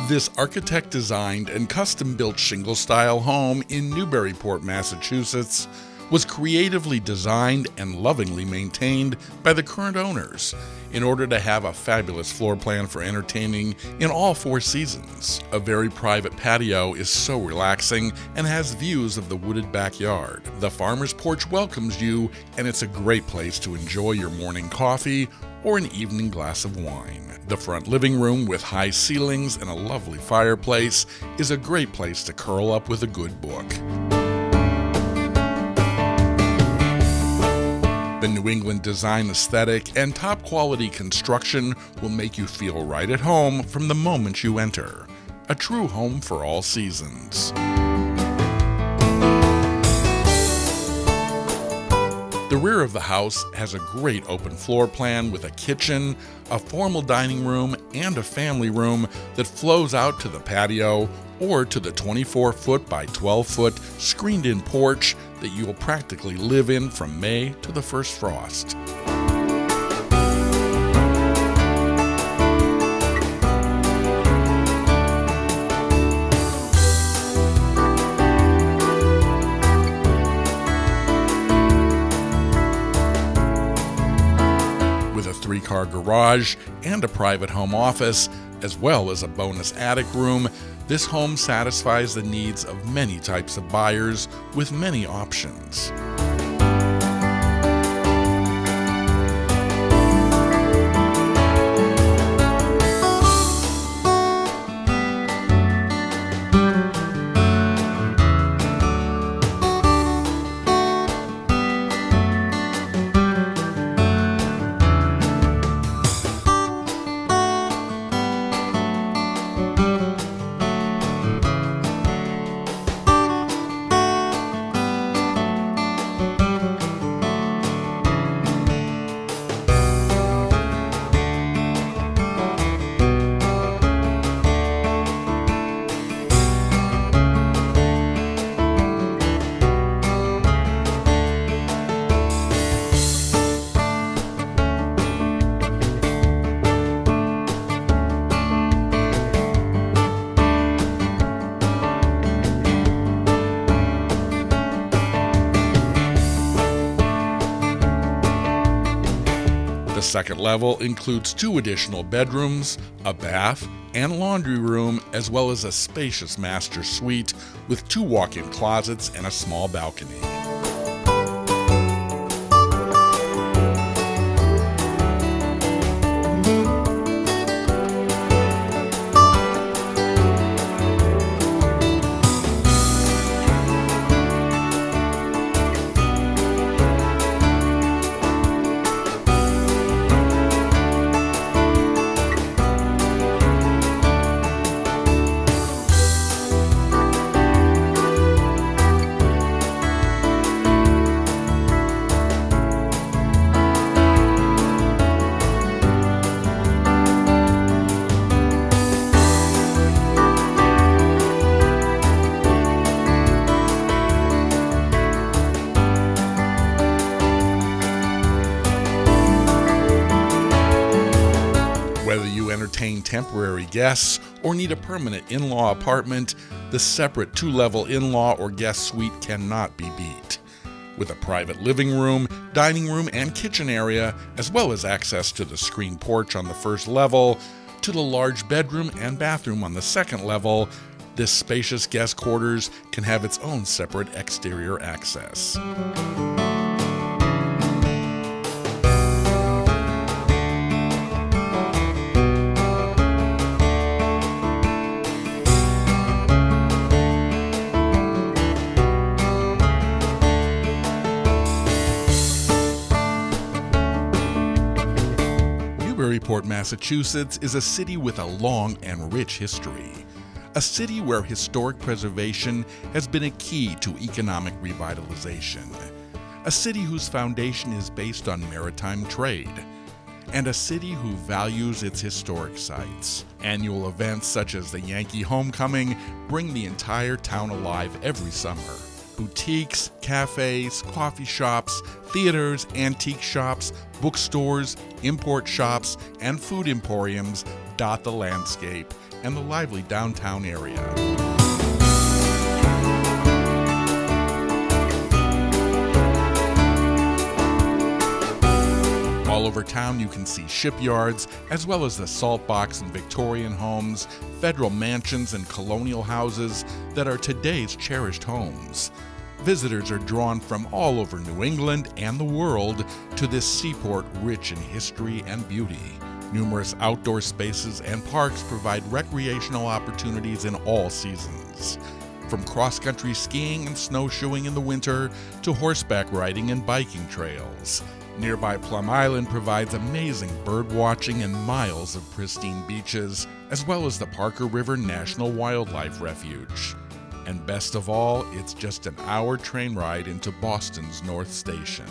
This architect-designed and custom-built shingle-style home in Newburyport, Massachusetts was creatively designed and lovingly maintained by the current owners in order to have a fabulous floor plan for entertaining in all 4 seasons. A very private patio is so relaxing and has views of the wooded backyard. The farmer's porch welcomes you, and it's a great place to enjoy your morning coffee or an evening glass of wine. The front living room with high ceilings and a lovely fireplace is a great place to curl up with a good book. The New England design aesthetic and top quality construction will make you feel right at home from the moment you enter. A true home for all seasons. The rear of the house has a great open floor plan with a kitchen, a formal dining room, and a family room that flows out to the patio or to the 24-foot by 12-foot screened-in porch that you will practically live in from May to the first frost. With a 3-car garage and a private home office, as well as a bonus attic room, this home satisfies the needs of many types of buyers with many options. The second level includes 2 additional bedrooms, a bath, and laundry room, as well as a spacious master suite with 2 walk-in closets and a small balcony. Whether you entertain temporary guests or need a permanent in-law apartment, the separate 2-level in-law or guest suite cannot be beat. With a private living room, dining room, and kitchen area, as well as access to the screened porch on the first level, to the large bedroom and bathroom on the second level, this spacious guest quarters can have its own separate exterior access. Newburyport, Massachusetts is a city with a long and rich history. A city where historic preservation has been a key to economic revitalization. A city whose foundation is based on maritime trade. And a city who values its historic sites. Annual events such as the Yankee Homecoming bring the entire town alive every summer. Boutiques, cafes, coffee shops, theaters, antique shops, bookstores, import shops, and food emporiums dot the landscape and the lively downtown area. All over town you can see shipyards, as well as the salt box and Victorian homes, federal mansions and colonial houses that are today's cherished homes. Visitors are drawn from all over New England and the world to this seaport rich in history and beauty. Numerous outdoor spaces and parks provide recreational opportunities in all seasons. From cross-country skiing and snowshoeing in the winter to horseback riding and biking trails. Nearby Plum Island provides amazing bird watching and miles of pristine beaches, as well as the Parker River National Wildlife Refuge. And best of all, it's just an hour train ride into Boston's North Station.